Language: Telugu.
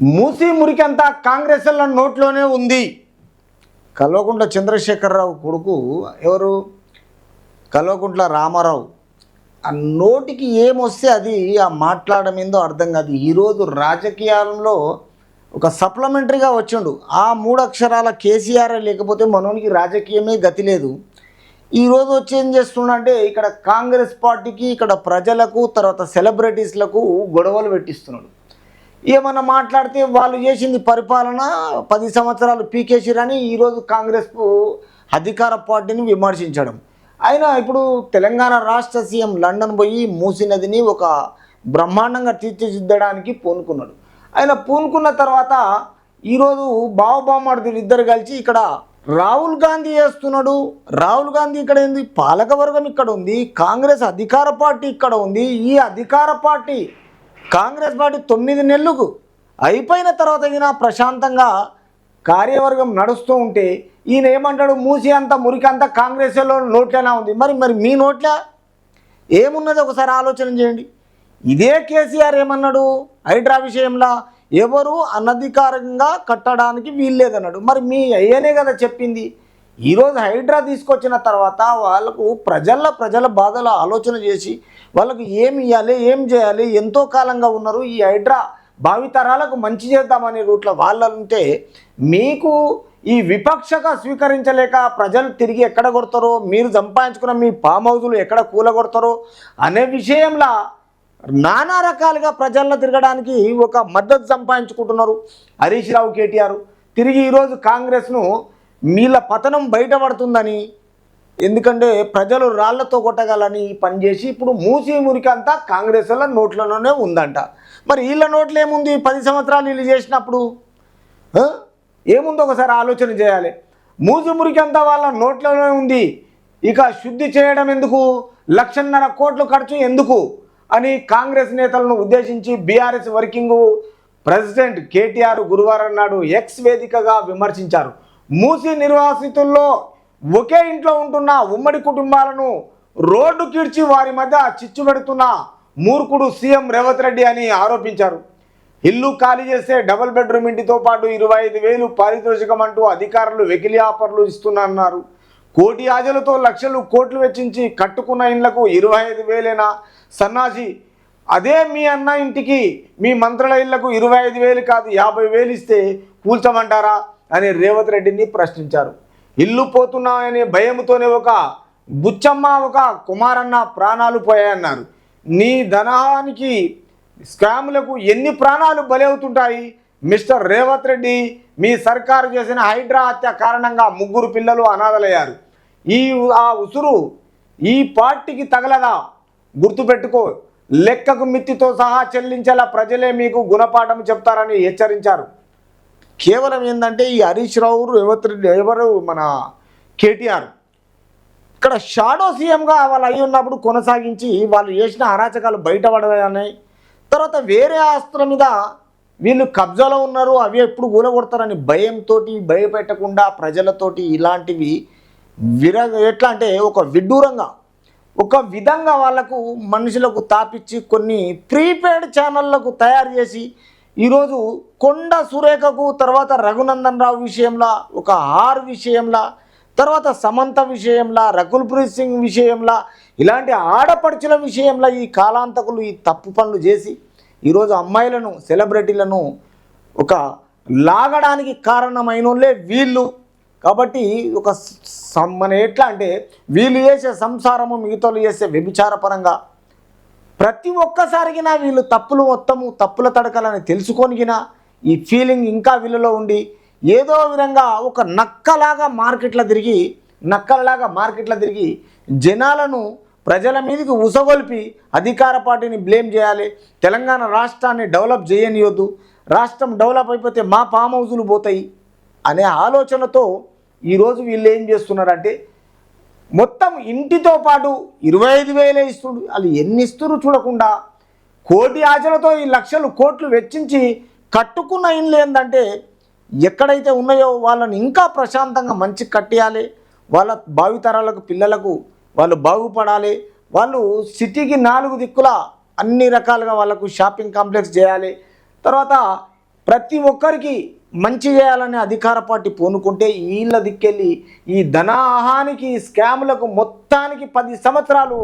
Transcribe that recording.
మూసి మురికంతా కాంగ్రెస్ల నోట్లోనే ఉంది. కల్వకుంట్ల చంద్రశేఖరరావు కొడుకు ఎవరు? కల్వకుంట్ల రామారావు. ఆ నోటికి ఏమొస్తే అది ఆ మాట్లాడడం ఏందో అర్థం కాదు. ఈరోజు రాజకీయాల్లో ఒక సప్లిమెంటరీగా వచ్చిండు. ఆ 3 అక్షరాల కేసీఆర్ లేకపోతే మనోనికి రాజకీయమే గతి లేదు. ఈరోజు వచ్చి ఏం చేస్తున్నాడంటే ఇక్కడ కాంగ్రెస్ పార్టీకి, ఇక్కడ ప్రజలకు, తర్వాత సెలబ్రిటీస్లకు గొడవలు పెట్టిస్తున్నాడు. ఏమన్నా మాట్లాడితే వాళ్ళు చేసింది పరిపాలన 10 సంవత్సరాలు పీకేసిరని ఈరోజు కాంగ్రెస్కు అధికార పార్టీని విమర్శించడం. అయినా ఇప్పుడు తెలంగాణ రాష్ట్ర సీఎం లండన్ పోయి మూసీ నదిని ఒక బ్రహ్మాండంగా తీర్చిదిద్దడానికి పూనుకున్నాడు. ఆయన పూనుకున్న తర్వాత ఈరోజు బావబామార్దులు ఇద్దరు కలిసి ఇక్కడ రాహుల్ గాంధీ చేస్తున్నాడు. రాహుల్ గాంధీ ఇక్కడ ఏంది? పాలకవర్గం ఇక్కడ ఉంది, కాంగ్రెస్ అధికార పార్టీ ఇక్కడ ఉంది. ఈ అధికార పార్టీ కాంగ్రెస్ పార్టీ 9 నెలలకు అయిపోయిన తర్వాత ఈయన ప్రశాంతంగా కార్యవర్గం నడుస్తూ ఉంటే ఈయన ఏమంటాడు? మూసి అంతా మురికి అంతా కాంగ్రెస్లో నోట్లేనా ఉంది. మరి మీ నోట్ల ఏమున్నది ఒకసారి ఆలోచన చేయండి. ఇదే కేసీఆర్ ఏమన్నాడు? హైడ్రా విషయంలో ఎవరు అనధికారంగా కట్టడానికి వీల్లేదన్నాడు. మరి మీ అయ్యనే కదా చెప్పింది. ఈరోజు హైడ్రా తీసుకొచ్చిన తర్వాత వాళ్ళకు ప్రజల బాధల ఆలోచన చేసి వాళ్ళకు ఏమి ఇవ్వాలి, ఏం చేయాలి, ఎంతో కాలంగా ఉన్నారు. ఈ హైడ్రా భావితరాలకు మంచి చేద్దామనే రూట్లో వాళ్ళంటే మీకు ఈ విపక్షగా స్వీకరించలేక ప్రజలు తిరిగి ఎక్కడ కొడతారో, మీరు సంపాదించుకున్న మీ ఫామ్ హౌజులు ఎక్కడ కూలగొడతారో అనే విషయంలో నానా రకాలుగా ప్రజల్లో తిరగడానికి ఒక మద్దతు సంపాదించుకుంటున్నారు హరీష్ రావు, కేటీఆర్. తిరిగి ఈరోజు కాంగ్రెస్ను మీళ్ళ పతనం బయటపడుతుందని, ఎందుకంటే ప్రజలు రాళ్లతో కొట్టగలని పనిచేసి ఇప్పుడు మూసి మురికి అంతా కాంగ్రెస్ల నోట్లలోనే ఉందంట. మరి వీళ్ళ నోట్లో ఏముంది? 10 సంవత్సరాలు వీళ్ళు చేసినప్పుడు ఏముందో ఒకసారి ఆలోచన చేయాలి. మూసి మురికి అంతా వాళ్ళ నోట్లోనే ఉంది. ఇక శుద్ధి చేయడం ఎందుకు? 1,50,000 కోట్లు ఖర్చు ఎందుకు అని కాంగ్రెస్ నేతలను ఉద్దేశించి బీఆర్ఎస్ వర్కింగ్ ప్రెసిడెంట్ కేటీఆర్ గురువారం నాడు ఎక్స్ వేదికగా విమర్శించారు. మూసి నిర్వాసితుల్లో ఒకే ఇంట్లో ఉంటున్న ఉమ్మడి కుటుంబాలను రోడ్డు కీడ్చి వారి మధ్య చిచ్చు పెడుతున్న మూర్ఖుడు సీఎం రేవంత్ రెడ్డి అని ఆరోపించారు. ఇల్లు ఖాళీ చేస్తే డబుల్ బెడ్రూమ్ ఇంటితో పాటు 25,000 పారితోషికం అంటూ అధికారులు వెకిలి ఆఫర్లు ఇస్తున్నారన్నారు. కోటి ఆజలతో లక్షలు కోట్లు వెచ్చించి కట్టుకున్న ఇండ్లకు 25,000 సన్నాసి. అదే మీ అన్న ఇంటికి, మీ మంత్రుల ఇళ్లకు 25,000 కాదు 50,000 ఇస్తే కూల్చమంటారా అని రేవంత్ రెడ్డిని ప్రశ్నించారు. ఇల్లు పోతున్నాయనే భయంతోనే ఒక బుచ్చమ్మ, ఒక కుమారన్న ప్రాణాలు పోయాయన్నారు. నీ ధనానికి స్కాములకు ఎన్ని ప్రాణాలు బలవుతుంటాయి మిస్టర్ రేవంత్ రెడ్డి? మీ సర్కారు చేసిన హైడ్రా హత్య కారణంగా 3 పిల్లలు అనాథలయ్యారు. ఆ ఉసురు ఈ పార్టీకి తగలదా? గుర్తుపెట్టుకో, లెక్కకు మిత్తితో సహా చెల్లించేలా ప్రజలే మీకు గుణపాఠం చెప్తారని హెచ్చరించారు. కేవలం ఏంటంటే ఈ హరీష్ రావు, రేవంత్ రెడ్డి ఎవరు మన కేటీఆర్ ఇక్కడ షాడో సీఎంగా వాళ్ళు అయి ఉన్నప్పుడు కొనసాగించి వాళ్ళు చేసిన అరాచకాలు బయటపడని, తర్వాత వేరే ఆస్తుల మీద వీళ్ళు కబ్జాలో ఉన్నారు, అవి ఎప్పుడు కూలగొడతారని భయంతో భయపెట్టకుండా ప్రజలతోటి ఇలాంటివి ఎట్లా అంటే ఒక విడ్డూరంగా ఒక విధంగా వాళ్ళకు మనుషులకు తాపిచ్చి కొన్ని ప్రీపెయిడ్ ఛానళ్లకు తయారు చేసి ఈరోజు కొండ సురేఖకు, తర్వాత రఘునందన్ రావు విషయంలో, ఒక ఆర్ విషయంలో, తర్వాత సమంత విషయంలో, రకుల్ ప్రీత్ సింగ్ విషయంలో, ఇలాంటి ఆడపడుచుల విషయంలో ఈ కాలాంతకులు ఈ తప్పు పనులు చేసి ఈరోజు అమ్మాయిలను, సెలబ్రిటీలను ఒక లాగడానికి కారణమైనోళ్ళే వీళ్ళు. కాబట్టి ఒక మన ఎట్లా అంటే వీళ్ళు చేసే సంసారము మిగతాలు చేసే వ్యభిచారపరంగా ప్రతి ఒక్కసారిగినా వీళ్ళు తప్పులు మొత్తము తప్పుల తడకలని తెలుసుకొనిగినా ఈ ఫీలింగ్ ఇంకా వీళ్ళలో ఉండి ఏదో విధంగా ఒక నక్కలాగా మార్కెట్ల తిరిగి జనాలను ప్రజల మీదకి ఉసగొల్పి అధికార పార్టీని బ్లేమ్ చేయాలి. తెలంగాణ రాష్ట్రాన్ని డెవలప్ చేయనియొద్దు, రాష్ట్రం డెవలప్ అయిపోతే మా ఫామ్ హౌజులు పోతాయి అనే ఆలోచనతో ఈరోజు వీళ్ళు ఏం చేస్తున్నారంటే మొత్తం ఇంటితో పాటు 25,000 ఇస్తుడు. వాళ్ళు ఎన్ని ఇస్తురు చూడకుండా కోటి ఆశలతో ఈ లక్షలు కోట్లు వెచ్చించి కట్టుకున్న ఇండ్లు ఏంటంటే ఎక్కడైతే ఉన్నాయో వాళ్ళని ఇంకా ప్రశాంతంగా మంచి కట్టేయాలి. వాళ్ళ భావితరాలకు, పిల్లలకు వాళ్ళు బాగుపడాలి. వాళ్ళు సిటీకి 4 దిక్కుల అన్ని రకాలుగా వాళ్ళకు షాపింగ్ కాంప్లెక్స్ చేయాలి. తర్వాత ప్రతి ఒక్కరికి మంచి చేయాలని అధికార పార్టీ పూనుకుంటే వీళ్ళ దిక్కెళ్ళి ఈ ధనాహానికి స్కాములకు మొత్తానికి 10 సంవత్సరాలు